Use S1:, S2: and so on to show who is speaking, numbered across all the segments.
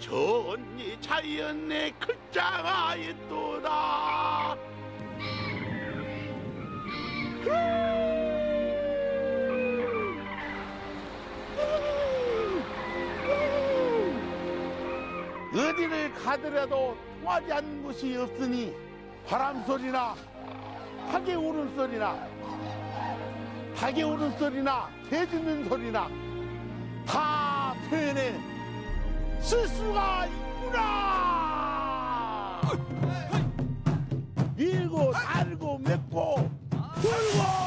S1: 전이 자연의 글자가 있도다. 어디를 가더라도 통하지 않는 곳이 없으니 바람 소리나 하개 우는 소리나 닭의 우는 소리나 개 짖는 소리나 다 표현해 쓸 수가 있구나. 밀고 달고 맺고 풀고.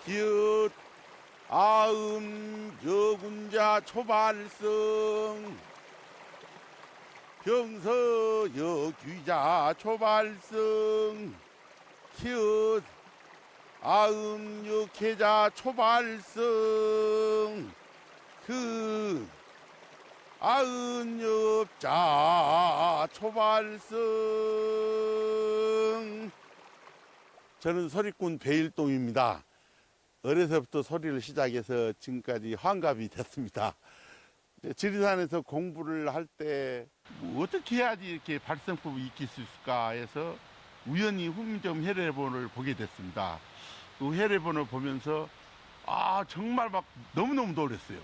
S1: 기읒 아음 여군자 초발성 병서 여귀자 초발성 기읒 아음 역해자 초발성 그 아은 여자 초발성. 저는 서리꾼 배일동입니다. 어려서부터 소리를 시작해서 지금까지 환갑이 됐습니다. 지리산에서 공부를 할 때 어떻게 해야지 이렇게 발성법을 익힐 수 있을까 해서 우연히 훈민정음 해례본을 보게 됐습니다. 그 해례본을 보면서 정말 막 너무너무 놀랐어요.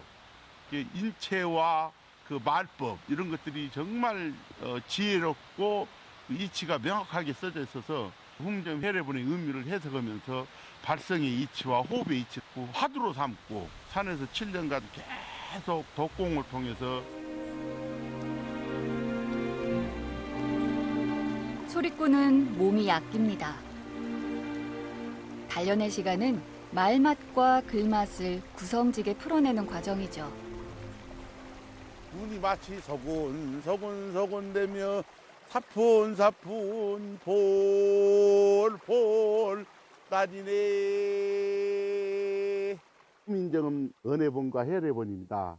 S1: 인체와 그 말법 이런 것들이 정말 지혜롭고 이치가 명확하게 써져 있어서 훈민정음 해례본의 의미를 해석하면서 발성의 이치와 호흡의 이치 화두로 삼고 산에서 7년간 계속 독공을 통해서
S2: 소리꾼은 몸이 아낍니다. 단련의 시간은 말맛과 글맛을 구성지게 풀어내는 과정이죠.
S1: 눈이 마치 서곤서곤되며 사푼사푼 볼볼 따지네. 훈민정음 은혜본과 해례본입니다.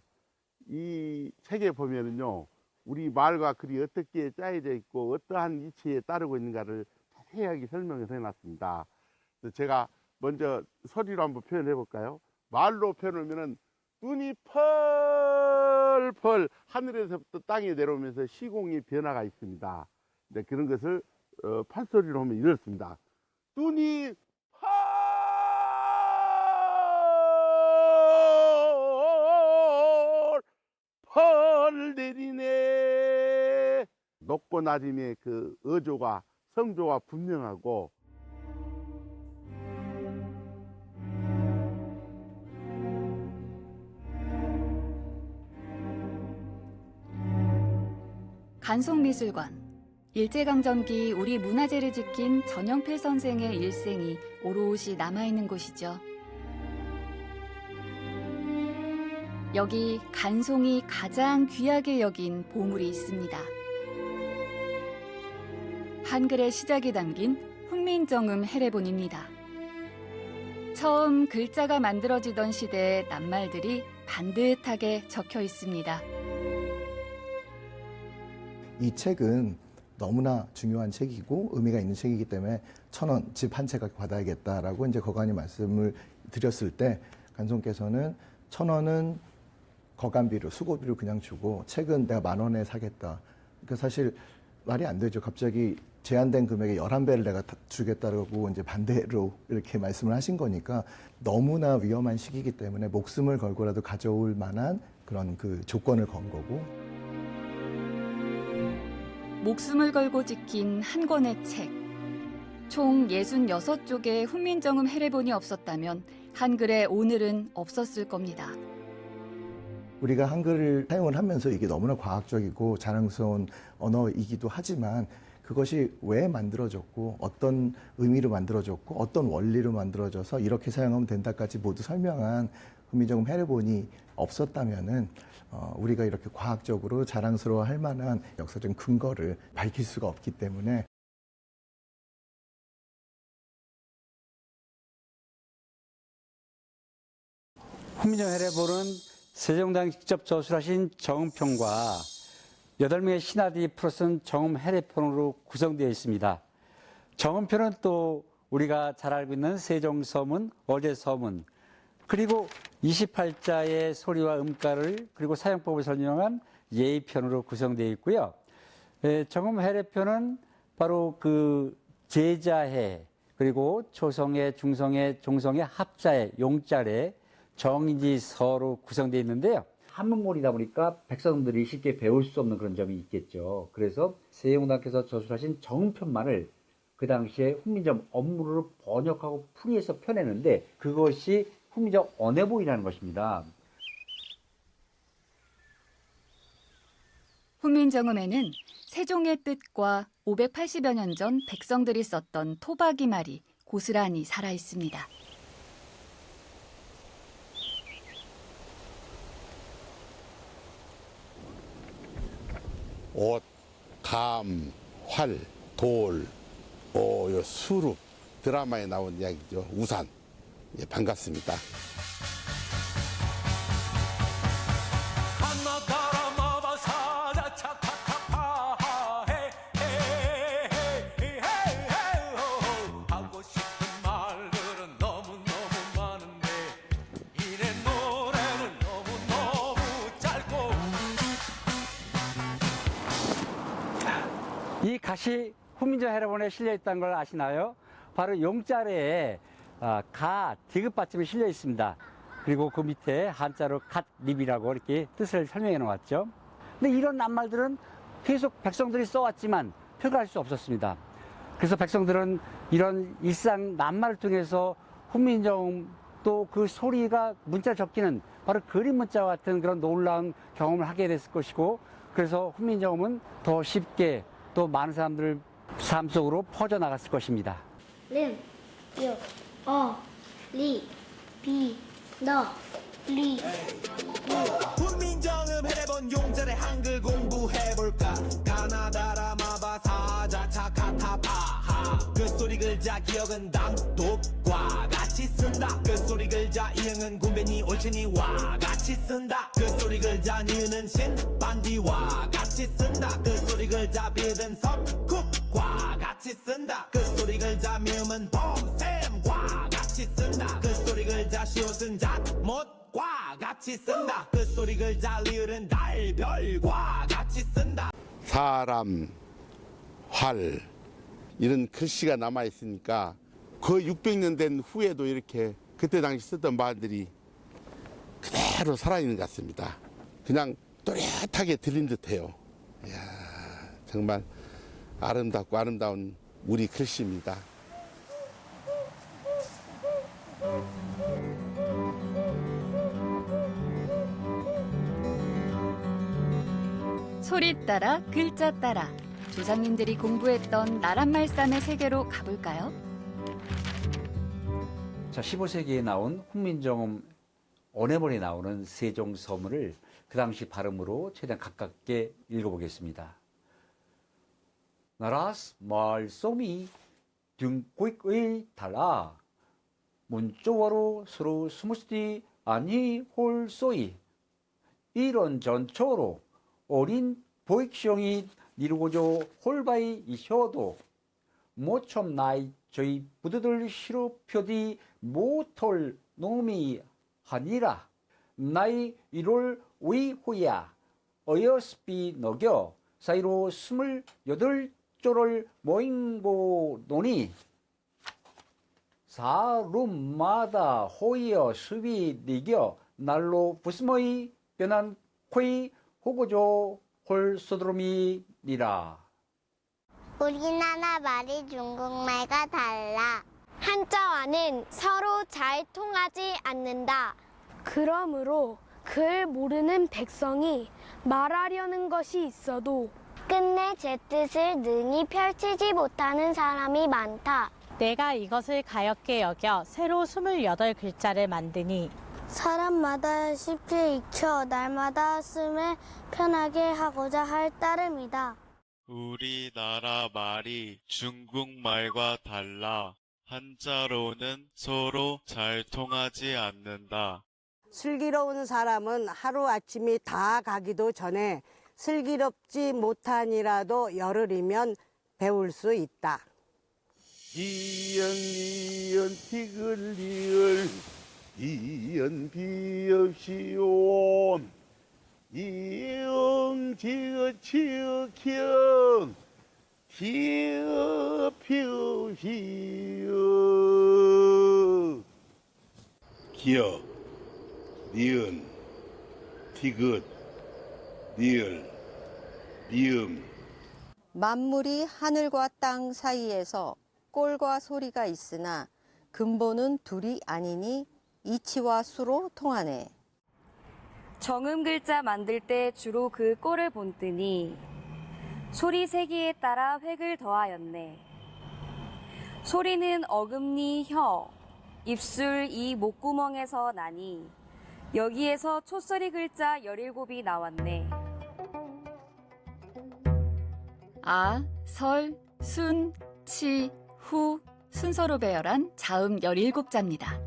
S1: 이 책에 보면은요, 우리 말과 글이 어떻게 짜여져 있고 어떠한 이치에 따르고 있는가를 자세하게 설명을 해놨습니다. 그래서 제가 먼저 소리로 한번 표현해 볼까요? 말로 표현하면은 눈이 펄펄 하늘에서부터 땅에 내려오면서 시공의 변화가 있습니다. 근데 그런 것을 판소리로 하면 이렇습니다. 눈이 펄 내리네. 높고 낮음의 그 어조가 성조가 분명하고
S2: 간송미술관. 일제강점기 우리 문화재를 지킨 전영필 선생의 일생이 오롯이 남아있는 곳이죠. 여기 간송이 가장 귀하게 여긴 보물이 있습니다. 한글의 시작이 담긴 훈민정음 해례본입니다. 처음 글자가 만들어지던 시대의 낱말들이 반듯하게 적혀 있습니다.
S3: 이 책은 너무나 중요한 책이고 의미가 있는 책이기 때문에 1,000원 집 한 채가 받아야겠다라고 이제 거간이 말씀을 드렸을 때 간송께서는 1,000원은 거간비로 수고비로 그냥 주고 책은 내가 10,000원에 사겠다. 그러니까 사실 말이 안 되죠. 갑자기 제한된 금액의 11배를 내가 주겠다고 이제 반대로 이렇게 말씀을 하신 거니까 너무나 위험한 시기이기 때문에 목숨을 걸고라도 가져올 만한 그런 그 조건을 건 거고.
S2: 목숨을 걸고 지킨 한 권의 책. 총 66쪽의 훈민정음 해례본이 없었다면 한글의 오늘은 없었을 겁니다.
S3: 우리가 한글을 사용을 하면서 이게 너무나 과학적이고 자랑스러운 언어이기도 하지만 그것이 왜 만들어졌고 어떤 의미로 만들어졌고 어떤 원리로 만들어져서 이렇게 사용하면 된다까지 모두 설명한 훈민정음 해례본이 없었다면은 우리가 이렇게 과학적으로 자랑스러워할 만한 역사적인 근거를 밝힐 수가 없기 때문에
S4: 훈민정 해례본은 세종대왕이 직접 저술하신 정음편과 8명의 신하들이 풀어쓴 정음 해례편으로 구성되어 있습니다. 정음편은 또 우리가 잘 알고 있는 세종서문, 어제서문, 그리고 28자의 소리와 음가를 그리고 사용법을 설명한 예의편으로 구성되어 있고요. 정음 해례편은 바로 그 제자해, 그리고 초성해, 중성해, 종성해, 합자해, 용자래, 정인지서로 구성되어 있는데요. 한문몰이다 보니까 백성들이 쉽게 배울 수 없는 그런 점이 있겠죠. 그래서 세종대왕께서 저술하신 정음편만을 그 당시에 훈민정 언문으로 번역하고 풀이해서 펴내는데 그것이 훈민정 언해본이라는 것입니다.
S2: 훈민정음에는 세종의 뜻과 580여 년 전 백성들이 썼던 토박이 말이 고스란히 살아 있습니다.
S1: 옷, 감, 활, 돌, 요 수룹, 드라마에 나온 이야기죠. 우산. 예, 반갑습니다.
S5: 하고 싶은 말들은 너무너무 많은데 이래 노래는 너무너무 짧고
S4: 이 갓이 훈민정 해례본에 실려 있다는 걸 아시나요? 바로 용자래에 가, 디귿 받침이 실려 있습니다. 그리고 그 밑에 한자로 갓립이라고 이렇게 뜻을 설명해 놓았죠. 근데 이런 낱말들은 계속 백성들이 써왔지만 표기할 수 없었습니다. 그래서 백성들은 이런 일상 낱말을 통해서 훈민정 또 그 소리가 문자 적기는 바로 그림 문자와 같은 그런 놀라운 경험을 하게 됐을 것이고, 그래서 훈민정음은 더 쉽게 또 많은 사람들 삶 속으로 퍼져나갔을 것입니다.
S6: 름, 요, 리, 비, 너, 리.
S5: 훈민정음 해례본 용자래 한글 공부해볼까 가나다라 마바 사자 차카타파하 그 소리 글자 기억은 당독과 같이 쓴다 그 소리 글자 이응은 군변이 올체니와 같이 쓴다 그 소리 글자 니은은 신반디와 같이 쓴다 그 소리 글자 비은 석국과 같이 쓴다 그 소리 글자 미음은 봄샘과 같이 쓴다 그 소리 글자 시옷은 잣못과 같이 쓴다 그 소리 글자 리을은 달별과 같이 쓴다
S1: 사람, 활, 이런 글씨가 남아있으니까 거의 600년 된 후에도 이렇게 그때 당시 쓰던 말들이 그대로 살아있는 것 같습니다. 그냥 또렷하게 들린 듯해요. 이야, 정말 아름답고 아름다운 우리 글씨입니다.
S2: 소리 따라 글자 따라 조상님들이 공부했던 나란말씀의 세계로 가볼까요?
S4: 자, 15세기에 나온 훈민정음 언해본에 나오는 세종서문을 그 당시 발음으로 최대한 가깝게 읽어보겠습니다. 나라스 말씀이 등국의 달라 문조어로 서로 스무스디 아니 홀소이 이런 전초로 어린 보익시용이 이루고자 홀바이 이셔도 모첨 나이 저희 부두들 시로 표디 모톨 놈이 하니라 나이 1월 위후야 어여스비 너겨 사이로 28조를 모인고 노니 사룸마다 호이어 수비 니겨 날로 부스머이 변한 코이 호고조 홀 소드롬이니라.
S6: 우리나라 말이 중국말과 달라. 한자와는 서로 잘 통하지 않는다.
S7: 그러므로 글 모르는 백성이 말하려는 것이 있어도
S6: 끝내 제 뜻을 능히 펼치지 못하는 사람이 많다.
S8: 내가 이것을 가엾게 여겨 새로 28글자를 만드니
S7: 사람마다 쉽게 익혀 날마다 쓰매 편하게 하고자 할 따름이다.
S9: 우리나라 말이 중국말과 달라 한자로는 서로 잘 통하지 않는다.
S10: 슬기로운 사람은 하루아침이 다 가기도 전에 슬기롭지 못하니라도 열흘이면 배울 수 있다.
S1: 이연 티글리을 이연 비읍시온 이응 지읒 치읒 키응 기읍 피읍시읒 기역 니은 티긋 니을 니음
S11: 만물이 하늘과 땅 사이에서 꼴과 소리가 있으나 근본은 둘이 아니니 이치와 수로 통하네.
S12: 정음 글자 만들 때 주로 그 꼴을 본뜨니 소리 세기에 따라 획을 더하였네. 소리는 어금니 혀, 입술 이 목구멍에서 나니 여기에서 초소리 글자 17이 나왔네.
S2: 아, 설, 순, 치, 후 순서로 배열한 자음 17자입니다.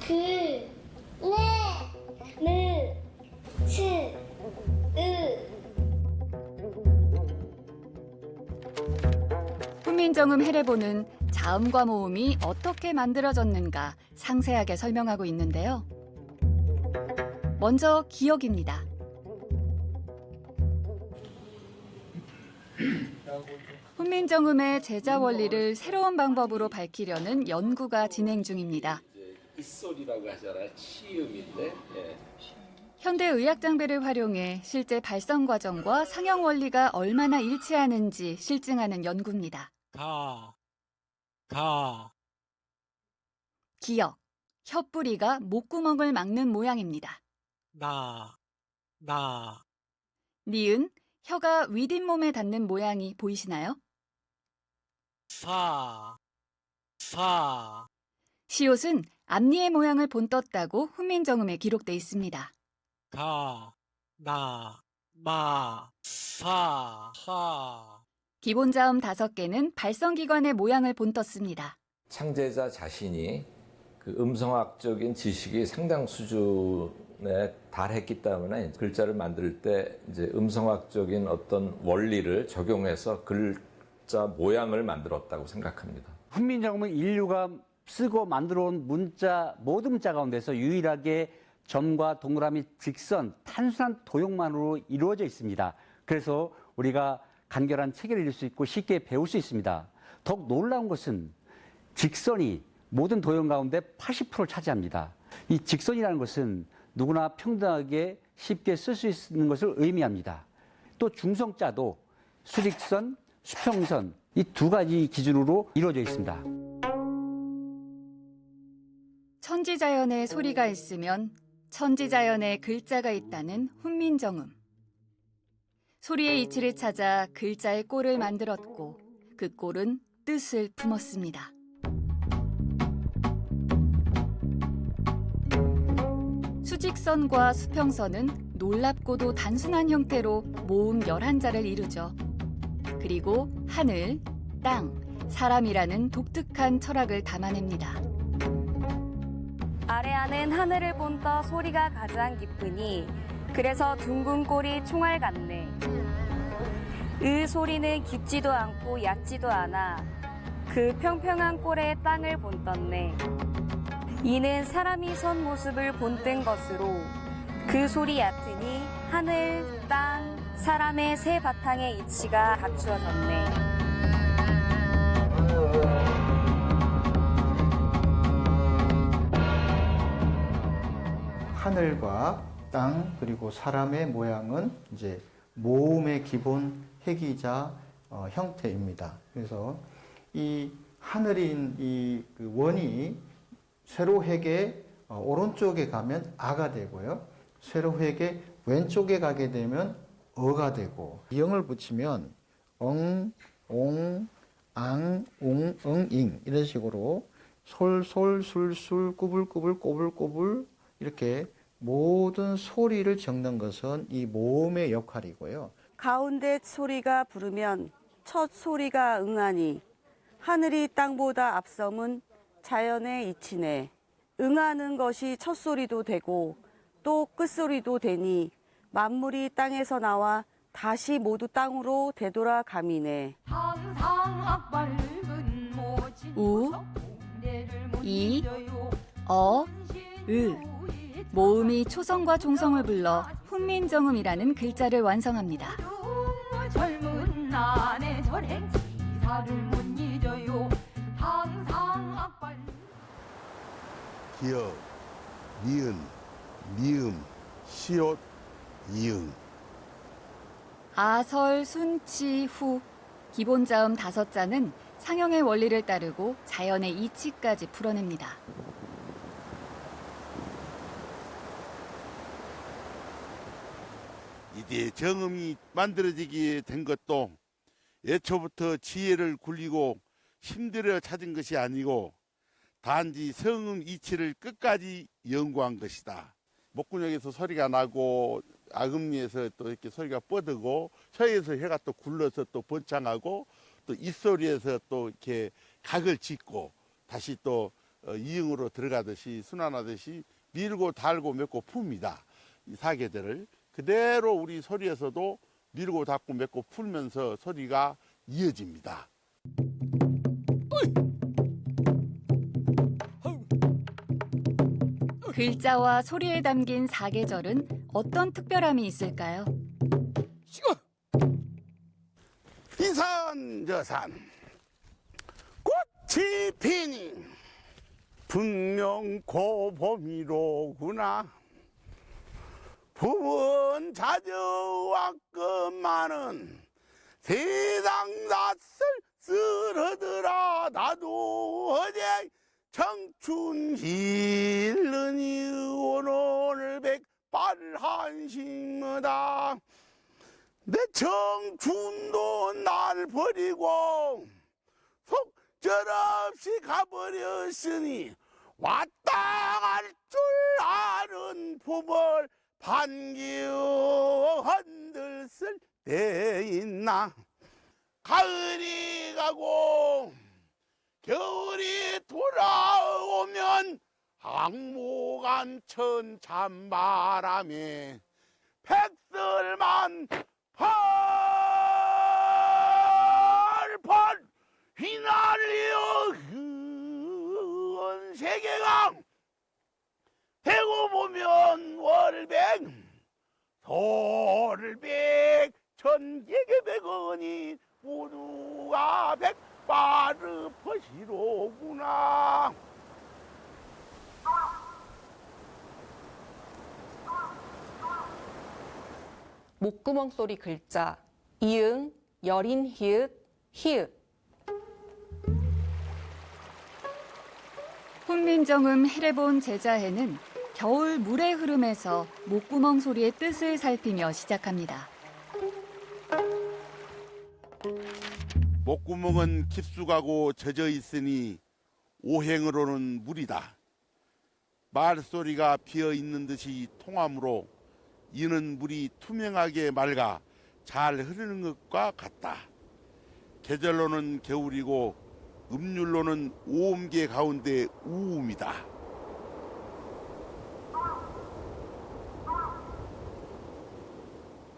S6: 그, 네, 느, 스, 으.
S2: 훈민정음 해례보는 자음과 모음이 어떻게 만들어졌는가 상세하게 설명하고 있는데요. 먼저 기역입니다. 훈민정음의 제자 원리를 새로운 방법으로 밝히려는 연구가 진행 중입니다.
S13: 잇소리라고 하잖아요. 치음인데. 예.
S2: 현대 의학 장비를 활용해 실제 발성 과정과 상형 원리가 얼마나 일치하는지 실증하는 연구입니다. 기역, 혀뿌리가 목구멍을 막는 모양입니다. 니은, 혀가 윗잇몸에 닿는 모양이 보이시나요? 시옷은 앞니의 모양을 본떴다고 훈민정음에 기록돼 있습니다. 기본 자음 5개는 발성기관의 모양을 본떴습니다.
S13: 창제자 자신이 그 음성학적인 지식이 상당 수준에 달했기 때문에 글자를 만들 때 이제 음성학적인 어떤 원리를 적용해서 글자 모양을 만들었다고 생각합니다.
S4: 훈민정음은 인류가 쓰고 만들어온 문자 모든 문자 가운데서 유일하게 점과 동그라미, 직선, 단순한 도형만으로 이루어져 있습니다. 그래서 우리가 간결한 책을 읽을 수 있고 쉽게 배울 수 있습니다. 더욱 놀라운 것은 직선이 모든 도형 가운데 80%를 차지합니다. 이 직선이라는 것은 누구나 평등하게 쉽게 쓸 수 있는 것을 의미합니다. 또 중성자도 수직선, 수평선 이 두 가지 기준으로 이루어져 있습니다.
S2: 천지자연에 소리가 있으면 천지자연에 글자가 있다는 훈민정음. 소리의 이치를 찾아 글자의 꼴을 만들었고 그 꼴은 뜻을 품었습니다. 수직선과 수평선은 놀랍고도 단순한 형태로 모음 11자를 이루죠. 그리고 하늘, 땅, 사람이라는 독특한 철학을 담아냅니다.
S12: 아래하는 하늘을 본떠 소리가 가장 깊으니 그래서 둥근 꼴이 총알 같네. 의 소리는 깊지도 않고 얕지도 않아 그 평평한 꼴에 땅을 본떴네. 이는 사람이 선 모습을 본뜬 것으로 그 소리 얕으니 하늘, 땅, 사람의 세 바탕의 이치가 갖추어졌네.
S3: 하늘과 땅 그리고 사람의 모양은 이제 모음의 기본 해기자 형태입니다. 그래서 이 하늘인 그 원이 세로획의 오른쪽에 가면 아가 되고요. 세로획의 왼쪽에 가게 되면 어가 되고 이응을 붙이면 엉, 옹, 앙, 웅, 응, 잉 이런 식으로 솔, 솔, 술, 술, 꾸불, 꾸불, 꼬불, 꼬불 이렇게 모든 소리를 적는 것은 이 모음의 역할이고요.
S10: 가운데 소리가 부르면 첫 소리가 응하니 하늘이 땅보다 앞섬은 자연의 이치네. 응하는 것이 첫 소리도 되고 또 끝소리도 되니 만물이 땅에서 나와 다시 모두 땅으로 되돌아감이네.
S2: 우, 이, 어, 으. 모음이 초성과 종성을 불러 훈민정음이라는 글자를 완성합니다.
S14: 젊은 난의 절행 지사를 못 잊어요. 항상 악발.
S1: 기역, 니은, 미음, 시옷, 이응.
S2: 아설, 순치, 후. 기본 자음 5자는 상형의 원리를 따르고 자연의 이치까지 풀어냅니다.
S1: 이제 정음이 만들어지게 된 것도 애초부터 지혜를 굴리고 힘들어 찾은 것이 아니고 단지 성음 이치를 끝까지 연구한 것이다. 목구녕에서 소리가 나고 아금니에서 또 이렇게 소리가 뻗어고 혀에서 혀가 또 굴러서 또 번창하고 또 입소리에서 또 이렇게 각을 짓고 다시 또 이응으로 들어가듯이 순환하듯이 밀고 달고 맺고 풉니다. 이 사계절을 그대로 우리 소리에서도 밀고 닫고 맺고 풀면서 소리가 이어집니다.
S2: 글자와 소리에 담긴 사계절은 어떤 특별함이 있을까요?
S1: 이산저산 꽃이 피니 분명 고봄이로구나. 부은 자저왔건만은 세상 낯을 쓸어들어 나도 어제 청춘 길르니 오늘 백발한심이다. 내 청춘도 날 버리고 속절없이 가버렸으니 왔다 갈 줄 아는 품을 반기어 흔들쓸 때 있나. 가을이 가고 겨울이 돌아오면 항모간 천 찬바람에 백설만 펄펄 휘날려 세계강. 대고 보면 월백 서울백 천개개백원이 모두가 백바르퍼시로구나.
S11: 목구멍 소리 글자 이응, 여린 히읗, 히읗.
S2: 훈민정음 해례본 제자해는 겨울 물의 흐름에서 목구멍 소리의 뜻을 살피며 시작합니다.
S1: 목구멍은 깊숙하고 젖어 있으니 오행으로는 물이다. 말소리가 비어 있는 듯이 통함으로 이는 물이 투명하게 맑아 잘 흐르는 것과 같다. 계절로는 겨울이고 음률로는 오음계 가운데 우음이다.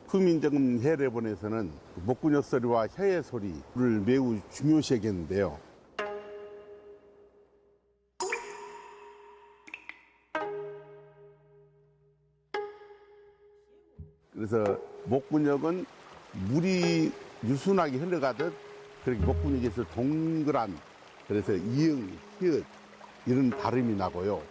S1: 훈민정음 해례본에서는 목구녕 소리와 혀의 소리를 매우 중요시 여겼는데요. 그래서 목구녕은 물이 유순하게 흘러가듯 그렇게 목구녕에서 동그란, 그래서 이응, 히읗 이런 발음이 나고요.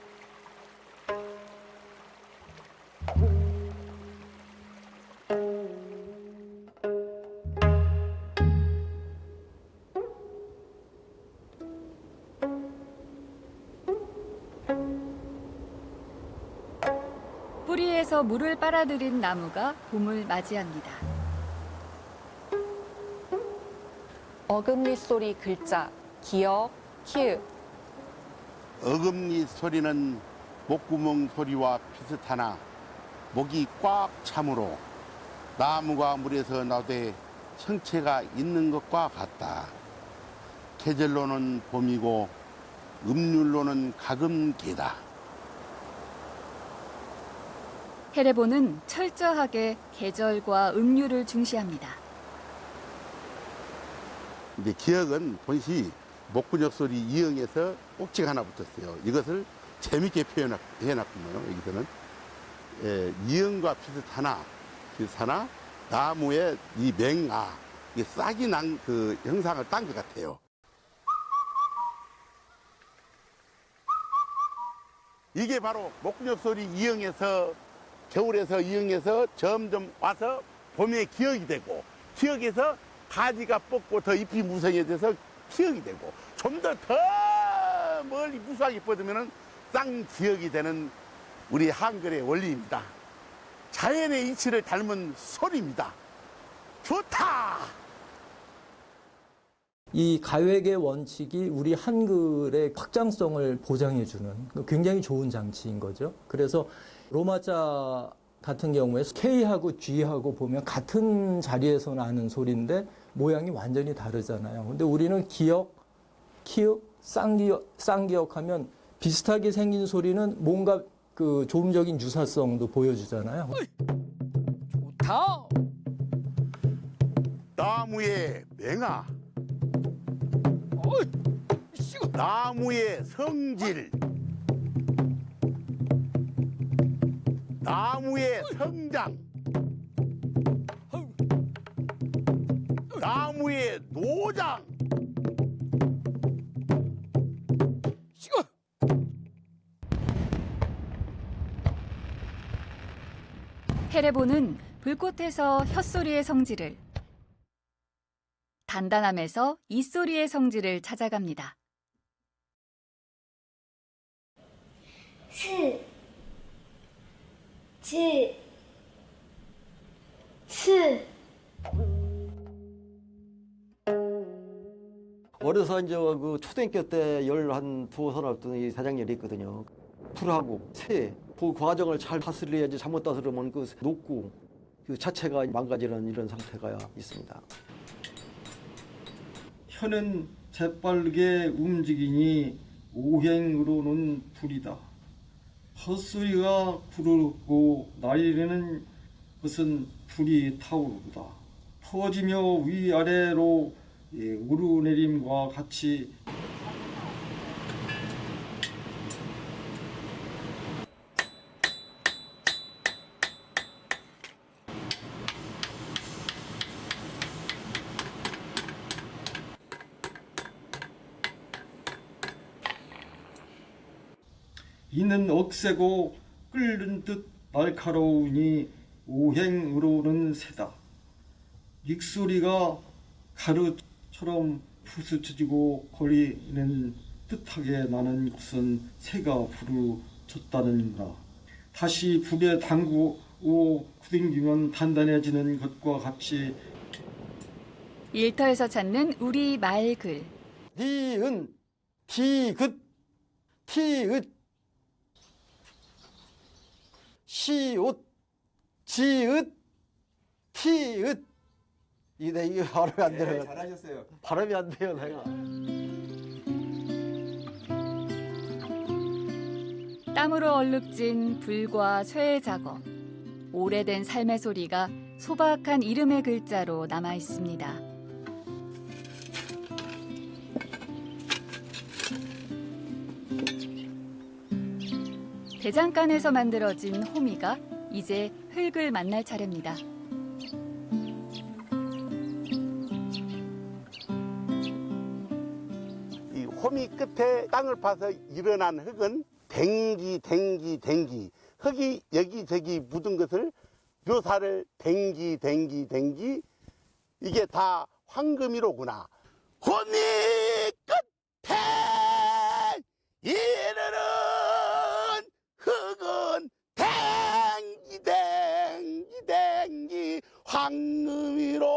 S2: 뿌리에서 물을 빨아들인 나무가 봄을 맞이합니다.
S11: 어금니 소리 글자 기역, 키읔.
S1: 어금니 소리는 목구멍 소리와 비슷하나 목이 꽉 차므로 나무가 물에서 나되 형체가 있는 것과 같다. 계절로는 봄이고 음률로는 가금개다.
S2: 헤레보는 철저하게 계절과 음률을 중시합니다.
S1: 이제 기역은 본시 목구녁 소리 이응에서 꼭지가 하나 붙었어요. 이것을 재밌게 표현해놨군요. 여기서는 이응과 비슷하나 나무의 이 맹아, 이 싹이 난 그 형상을 딴 것 같아요. 이게 바로 목구녁 소리 이응에서 겨울에서 이응에서 점점 와서 봄에 기역이 되고 기역에서 가지가 뻗고 더 잎이 무성해져서 기역이 되고 좀 더 멀리 무수하게 뻗으면 쌍기역이 되는 우리 한글의 원리입니다. 자연의 이치를 닮은 소리입니다. 좋다!
S15: 이 가획의 원칙이 우리 한글의 확장성을 보장해주는 굉장히 좋은 장치인 거죠. 그래서 로마자 같은 경우에 K하고 G하고 보면 같은 자리에서 나는 소리인데 모양이 완전히 다르잖아요. 근데 우리는 기역, 키읔, 쌍기역 하면 비슷하게 생긴 소리는 뭔가 그 조음적인 유사성도 보여주잖아요.
S1: 좋다! 나무의 맹아, 나무의 성질, 나무의 성장, 나무의 노장.
S2: 헤레보는 불꽃에서 혓소리의 성질을, 단단함에서 이소리의 성질을 찾아갑니다.
S7: 스, 지, 스.
S16: 어려서 이제 그 초등학교 때 한 두어 살 앞둔 사장님이 있거든요. 풀하고 새, 그 과정을 잘 다스려야지 잘못 다스리면 그 녹구 그 자체가 망가지는 이런 상태가 있습니다.
S17: 혀는 재빠르게 움직이니 오행으로는 불이다. 헛소리가 부르고 날리는 것은 불이 타오르다. 퍼지며 위아래로 오르내림과 같이 이는 억세고 끓는 듯 날카로우니 오행으로는 새다. 익소리가 가루처럼 부스쳐지고 거리는 뜻하게 나는 것은 새가 부르쳤다는가. 다시 불에 담그고 부딩기면 단단해지는 것과 같이
S2: 일터에서 찾는 우리 말글.
S16: 니은, 티긋, 티읒, 시옷, 지읒, 티읒. 이게 발음이 안 되네요.
S18: 잘하셨어요.
S16: 발음이 안 돼요, 내가.
S2: 땀으로 얼룩진 불과 쇠의 작업. 오래된 삶의 소리가 소박한 이름의 글자로 남아 있습니다. 대장간에서 만들어진 호미가 이제 흙을 만날 차례입니다.
S1: 이 호미 끝에 땅을 파서 일어난 흙은 댕기 흙이 여기저기 묻은 것을 묘사를 댕기 이게 다 황금이로구나. 호미 끝에 이르는 흙은 댕기 황금이로구나.